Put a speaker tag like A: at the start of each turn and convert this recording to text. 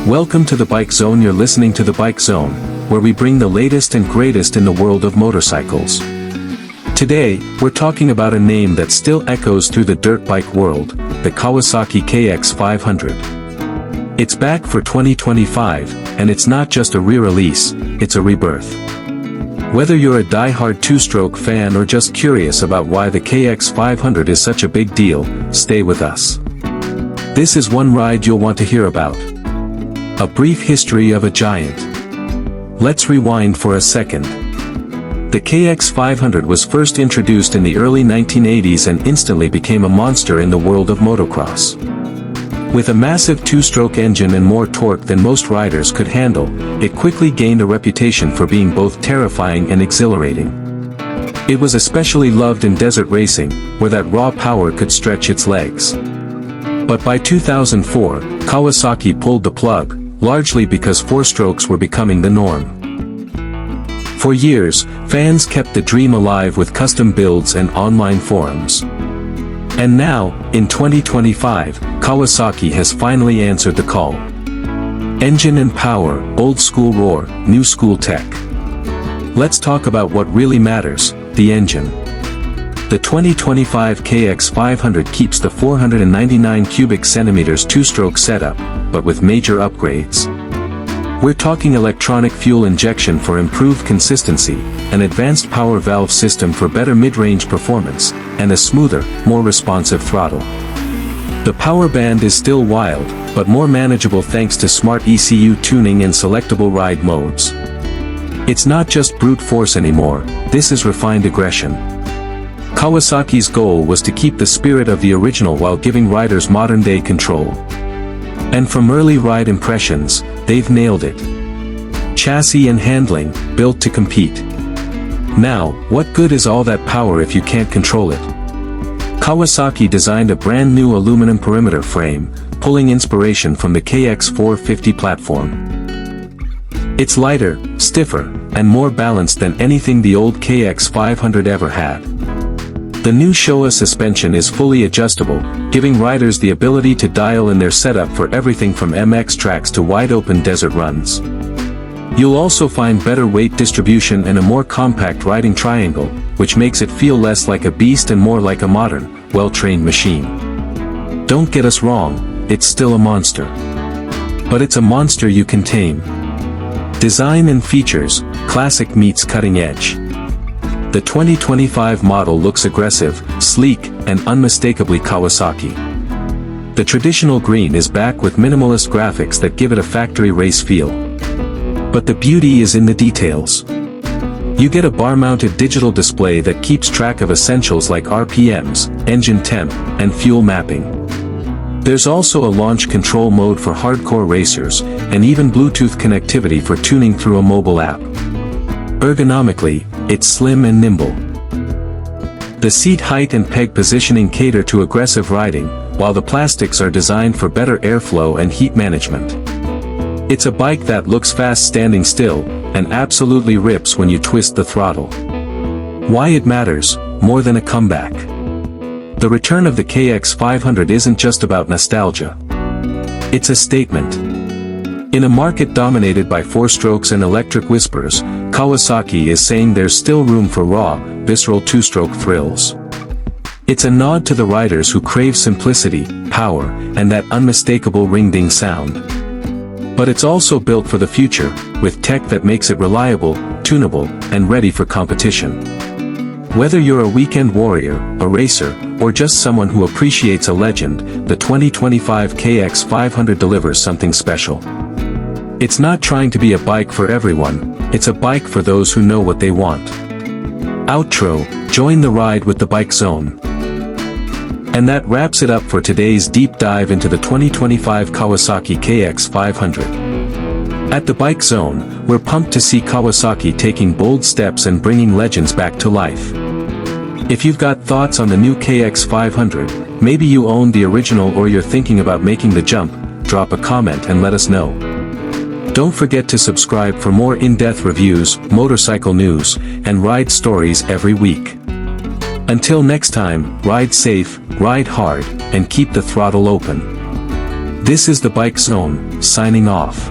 A: Welcome to the Bike Zone. You're listening to the Bike Zone, where we bring the latest and greatest in the world of motorcycles. Today, we're talking about a name that still echoes through the dirt bike world, the Kawasaki KX500. It's back for 2025, and it's not just a re-release, it's a rebirth. Whether you're a die-hard two-stroke fan or just curious about why the KX500 is such a big deal, stay with us. This is one ride you'll want to hear about. A brief history of a giant. Let's rewind for a second. The KX500 was first introduced in the early 1980s and instantly became a monster in the world of motocross. With a massive two-stroke engine and more torque than most riders could handle, it quickly gained a reputation for being both terrifying and exhilarating. It was especially loved in desert racing, where that raw power could stretch its legs. But by 2004, Kawasaki pulled the plug, largely because four-strokes were becoming the norm. For years, fans kept the dream alive with custom builds and online forums. And now, in 2025, Kawasaki has finally answered the call. Engine and power, old school roar, new school tech. Let's talk about what really matters, the engine. The 2025 KX500 keeps the 499 cubic centimeters two-stroke setup, but with major upgrades. We're talking electronic fuel injection for improved consistency, an advanced power valve system for better mid-range performance, and a smoother, more responsive throttle. The power band is still wild, but more manageable thanks to smart ECU tuning and selectable ride modes. It's not just brute force anymore, this is refined aggression. Kawasaki's goal was to keep the spirit of the original while giving riders modern-day control. And from early ride impressions, they've nailed it. Chassis and handling, built to compete. Now, what good is all that power if you can't control it? Kawasaki designed a brand new aluminum perimeter frame, pulling inspiration from the KX450 platform. It's lighter, stiffer, and more balanced than anything the old KX500 ever had. The new Showa suspension is fully adjustable, giving riders the ability to dial in their setup for everything from MX tracks to wide-open desert runs. You'll also find better weight distribution and a more compact riding triangle, which makes it feel less like a beast and more like a modern, well-trained machine. Don't get us wrong, it's still a monster. But it's a monster you can tame. Design and features, classic meets cutting edge. The 2025 model looks aggressive, sleek, and unmistakably Kawasaki. The traditional green is back with minimalist graphics that give it a factory race feel. But the beauty is in the details. You get a bar-mounted digital display that keeps track of essentials like RPMs, engine temp, and fuel mapping. There's also a launch control mode for hardcore racers, and even Bluetooth connectivity for tuning through a mobile app. Ergonomically, it's slim and nimble. The seat height and peg positioning cater to aggressive riding, while the plastics are designed for better airflow and heat management. It's a bike that looks fast standing still, and absolutely rips when you twist the throttle. Why it matters, more than a comeback. The return of the KX500 isn't just about nostalgia. It's a statement. In a market dominated by four-strokes and electric whispers, Kawasaki is saying there's still room for raw, visceral two-stroke thrills. It's a nod to the riders who crave simplicity, power, and that unmistakable ring-ding sound. But it's also built for the future, with tech that makes it reliable, tunable, and ready for competition. Whether you're a weekend warrior, a racer, or just someone who appreciates a legend, the 2025 KX500 delivers something special. It's not trying to be a bike for everyone, it's a bike for those who know what they want. Outro, join the ride with the Bike Zone. And that wraps it up for today's deep dive into the 2025 Kawasaki KX500. At the Bike Zone, we're pumped to see Kawasaki taking bold steps and bringing legends back to life. If you've got thoughts on the new KX500, maybe you own the original or you're thinking about making the jump, drop a comment and let us know. Don't forget to subscribe for more in-depth reviews, motorcycle news, and ride stories every week. Until next time, ride safe, ride hard, and keep the throttle open. This is the Bike Zone, signing off.